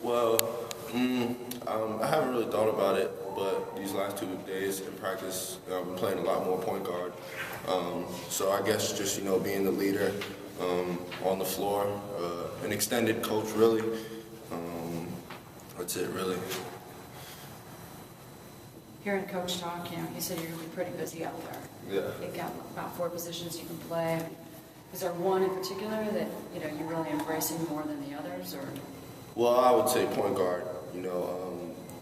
Well, I haven't really thought about it, but these last 2 days in practice, I've been playing a lot more point guard. So I guess just, being the leader on the floor, an extended coach, really. That's it, really. Hearing Coach talk, he said you're going to be pretty busy out there. Yeah. You've got about 4 positions you can play. Is there one in particular that, you're really embracing more than the others, or? Well, I would say point guard.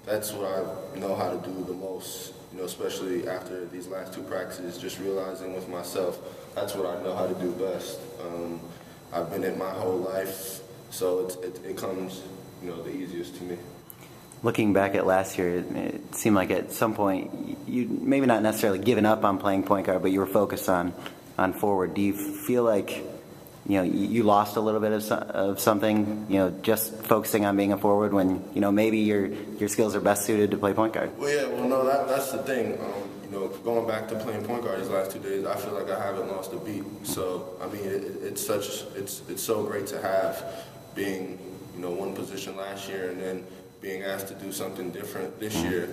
That's what I know how to do the most, especially after these last 2 practices, just realizing with myself, that's what I know how to do best. I've been it my whole life, so it comes, the easiest to me. Looking back at last year, it seemed like at some point you maybe not necessarily given up on playing point guard, but you were focused on forward. Do you feel like you lost a little bit of something, just focusing on being a forward when maybe your skills are best suited to play point guard? Well, yeah, no, that's the thing. Going back to playing point guard these last 2 days, I feel like I haven't lost a beat. So I mean, it's so great to have being one position last year and then being asked to do something different this year.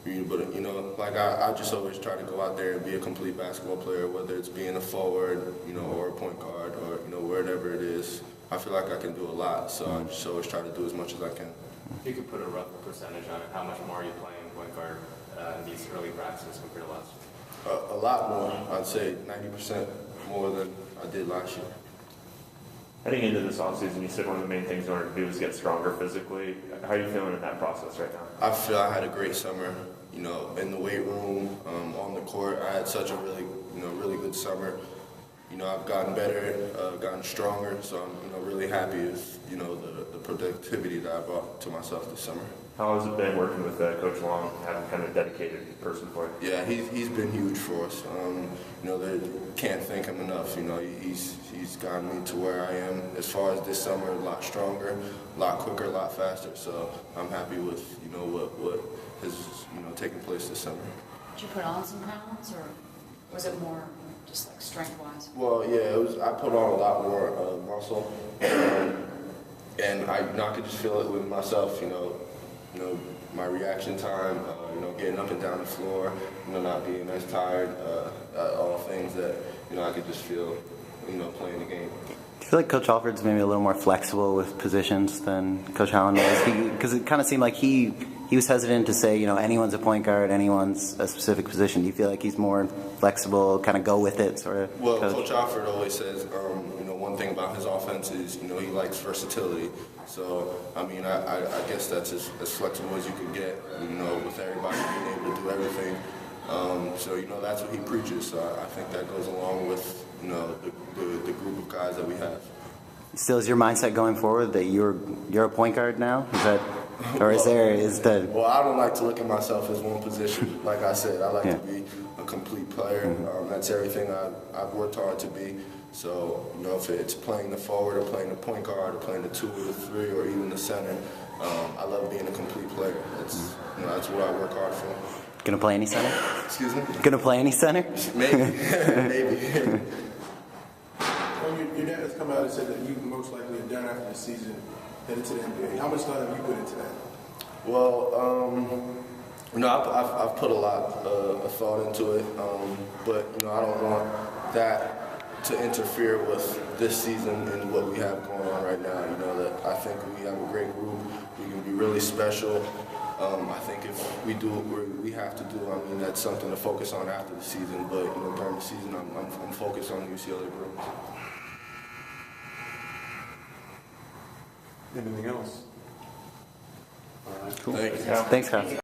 But like I just always try to go out there and be a complete basketball player, whether it's being a forward, or a point guard, or wherever it is. I feel like I can do a lot, so I just always try to do as much as I can. If you could put a rough percentage on it, how much more are you playing point guard in these early practices compared to last year? A lot more. I'd say 90% more than I did last year. Heading into this offseason, you said one of the main things you wanted to do was get stronger physically. How are you feeling in that process right now? I feel I had a great summer, in the weight room, on the court. I had such a really good summer. I've gotten better, gotten stronger, so I'm, really happy with, the productivity that I brought to myself this summer. How has it been working with Coach Long, having kind of a dedicated person for you? Yeah, he's been huge for us. They can't thank him enough. He's gotten me to where I am as far as this summer, a lot stronger, a lot quicker, a lot faster. So I'm happy with what has taken place this summer. Did you put on some pounds, or was it more just like strength-wise? Well, yeah, I put on a lot more muscle, and I could just feel it with myself. My reaction time, getting up and down the floor, not being as tired, all things that, I could just feel, playing the game. Do you feel like Coach Alford's maybe a little more flexible with positions than Coach Allen was? Because it kind of seemed like he was hesitant to say, anyone's a point guard, anyone's a specific position. Do you feel like he's more flexible, kind of go with it sort of? Well, Coach Alford always says, one thing about his offense is, he likes versatility. So, I mean, I guess that's as flexible as you can get, with everybody being able to do everything. So, that's what he preaches. So I think that goes along with, the group of guys that we have. Still, is your mindset going forward that you're a point guard now? Is that, or is the? Well, I don't like to look at myself as one position. Like I said, I like to be a complete player. That's everything I've worked hard to be. So, if it's playing the forward or playing the point guard or playing the 2 or the 3 or even the center, I love being a complete player. That's what I work hard for. Gonna play any center? Excuse me? Gonna play any center? Maybe. Maybe. Well, your dad has come out and said that you most likely are done after the season, headed to the NBA. How much thought have you put into that? Well, I've put a lot of thought into it, but I don't want that to interfere with this season and what we have going on right now. That I think we have a great group. We can be really special. I think if we do what we have to do, that's something to focus on after the season. But during the season, I'm focused on the UCLA Bruins. Anything else? All right. Cool. Thank you. Thanks, Kyle.